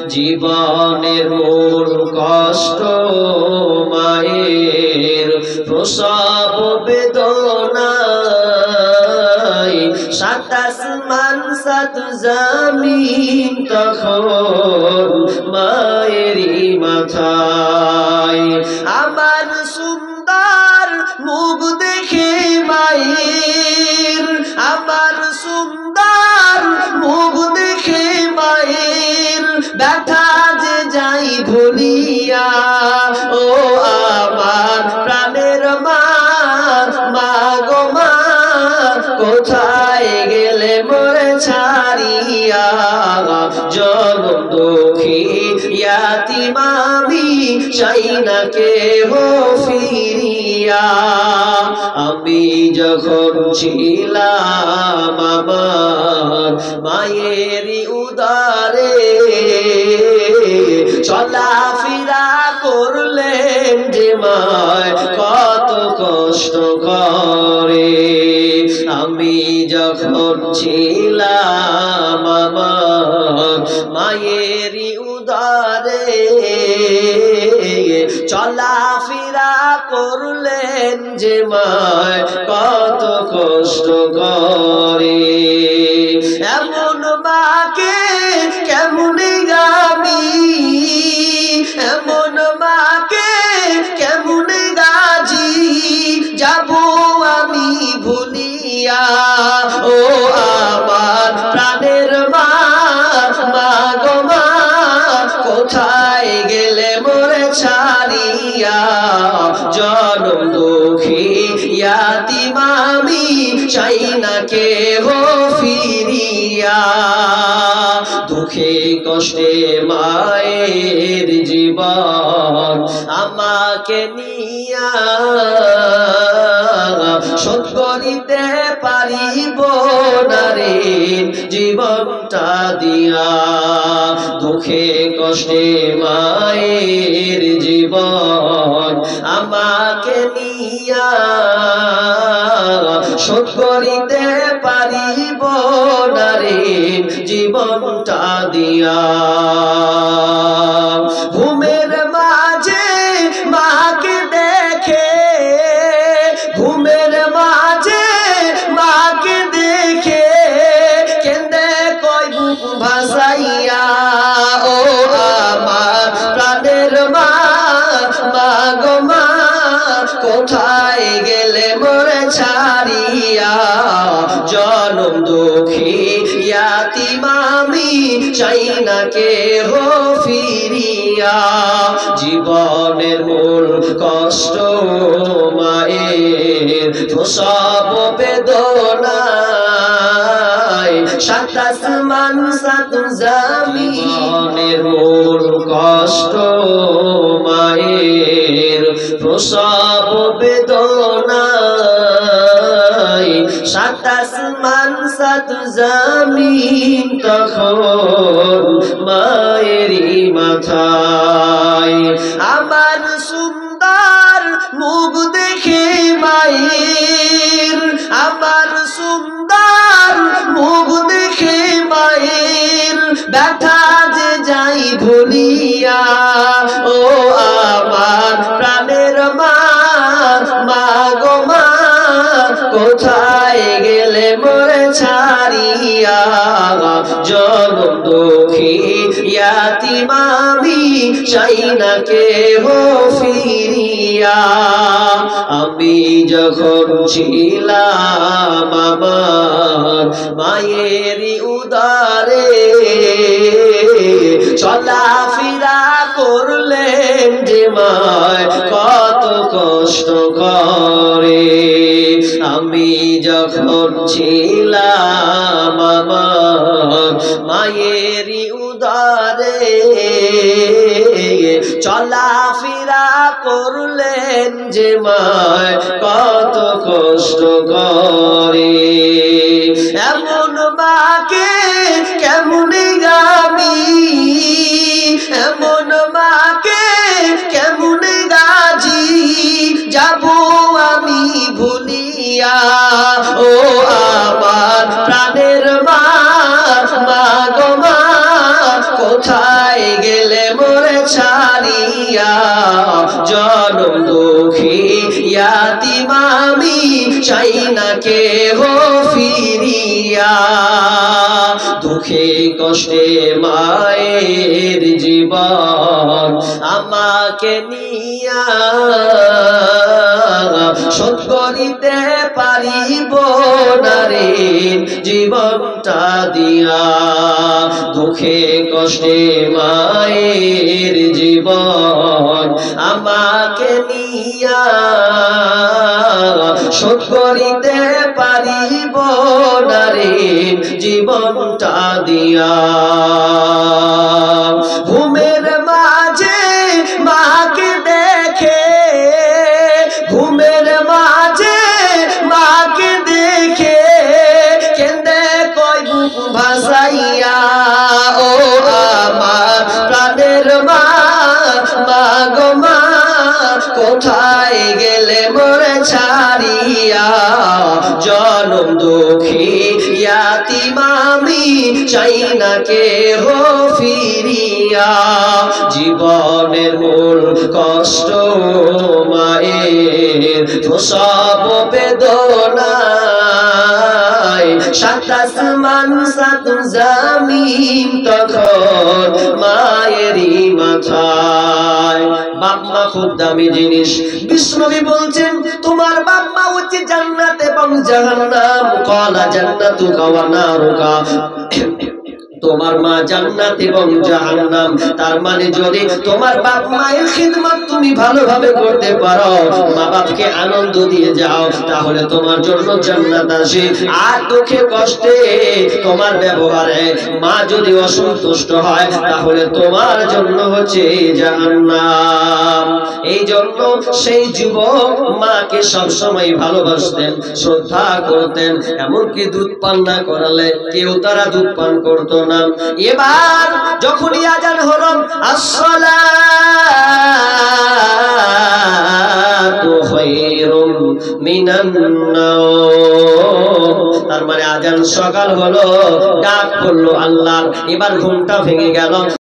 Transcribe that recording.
জীবনের মূল কষ্ট মায়ের প্রসব বেদনায় সাত আসমান সাত জমিন তখন মায়েরই মাথায় আমার সুন্দর মুখ দেখে মায়ের আমার সুন্দর মুখ দেখে মায়ের ব্যথা যে যাই ভুলিয়া ও আমার প্রাণের মা মা গো মা কোথায় গেলে মোরে ছাড়িয়া জনম দুঃখী ইয়াতীম আমি চাই না কেহ ফিরিয়া আমি যখন ছিলাম আমার মায়েরই উদারে চলাফেরা করলেন যে মায় কত কষ্ট করে আমি যখন ছিলাম আমার মায়েরই উদারে চলাফেরা করলেন যে মায় কত কষ্ট করে এমন মাকে কেমনে গামি এমন মাকে কেমনে গাজি যাব আমি ভুলিয়া ও আমার প্রাণের মা মা গো মা কোথায় গেলে মোরে ছাড়িয়া জনম দুঃখী ইয়াতীম আমি চাই না কেহ ফিরিয়া দুঃখে কষ্টে মায়ের জীবন আমাকে নিয়া শোধ করিতে পারিব না রে জীবনটা দিয়া দুঃখে কষ্টে মায়ের জীবন আমাকে নিয়া শোধ করিতে পারিব না রে জীবনটা দিয়া ঘুমের মাঝে মাকে দেখে ঘুমের মাঝে মাকে দেখে কেন্দে কই বুক ভাসাইয়া ও আমার প্রাণের মা মা গো মা কোথায় গেলে মোরে ছাড়িয়া জনম দুঃখী ইয়াতীম আমি চাই না কেহ ফিরিয়া জীবনের মূল কষ্ট মায়ের প্রসব বেদনায় সাত আসমান সাত জমিনের মূল কষ্ট মায়ের প্রসব বেদনায় সাত আসমান সাত জমিন তখন মায়েরই মাথায় আমার সুন্দর মুখ দেখে মায়ের আমার সুন্দর মুখ দেখে মায়ের ব্যথা যে যাই ভুলিয়া ও আমার প্রাণের মা মা গো মা কোথায় গেলে মোরে ছাড়িয়া জনম দুঃখী ইয়াতীম আমি চাই না কেহ ফিরিয়া আমি যখন ছিলাম আমার মায়েরই উদারে চলাফেরা করলেন যে মায় কত কষ্ট করে আমি যখন ছিলাম আমার মায়েরই উদারে চলাফেরা করলেন যে মায় কত কষ্ট করে এমন মাকে কেমনে গামি এমন মাকে কেমনে গাজি যাব আমি ভুলিয়া ও আমার প্রাণের মা মা গো মা কোথায় গেলে মোরে ছাড়িয়া, জনম দুঃখী ইয়াতিম আমি, চাই না কেহ ফিরিয়া। দুঃখে কষ্টে মায়ের জীবন আমাকে নিয়া, শোধ করিতে পারিব না রে জীবনটা দিয়া। দুঃখে কষ্টে মায়ের জীবন আমাকে নিয়া, শোধ করিতে পারিব না রে জীবনটা দিয়া। ঘুমের মাঝে মাকে দেখে, ঘুমের মাঝে মাকে দেখে, কেন্দে কই বুক ভাসাইয়া। ও আমার প্রাণের মা, মা গো মা, কোথায় গেলে মোরে ছাড়িয়া, জনম দুঃখী ইয়াতিম আমি, চাই না কেহ ফিরিয়া। জীবনের মূল কষ্ট মায়ের, প্রসব বেদনায়, সাত আসমান সাত জমিন তখন মায়েরই মাথায়। বাপ মা খুব দামি জিনিস। বিষ্ণুবি বলছেন তোমার বাপ মা হচ্ছে জান্নাত এবং জাহান্নাম। কলা জান্নাতুকা ওয়া নারুকা, তোমার মা জান্নাত এবং জাহান্নাম। তার মানে যদি তোমার বাপ মায়ের খিদমত তুমি ভালোভাবে করতে পারো, মা বাপকে আনন্দ দিয়ে যাও, তাহলে তোমার জন্য জান্নাত আসে। আর দুঃখে কষ্টে তোমার ব্যবহারে মা যদি অসন্তুষ্ট হয়, তাহলে তোমার জন্য হচ্ছে জাহান্নাম। এই জন্য সেই যুবক মাকে সবসময় ভালোবাসতেন, শ্রদ্ধা করতেন, এমনকি দুধ পান না করালে কেউ তারা দুধ পান করতো না। এবার যখনই আজান হলো, আসসালাতু খায়রুম মিনান নাওম, তার মানে আজান সকাল হলো, ডাক পড়লো আল্লাহর। এবার ঘুমটা ভেঙে গেল।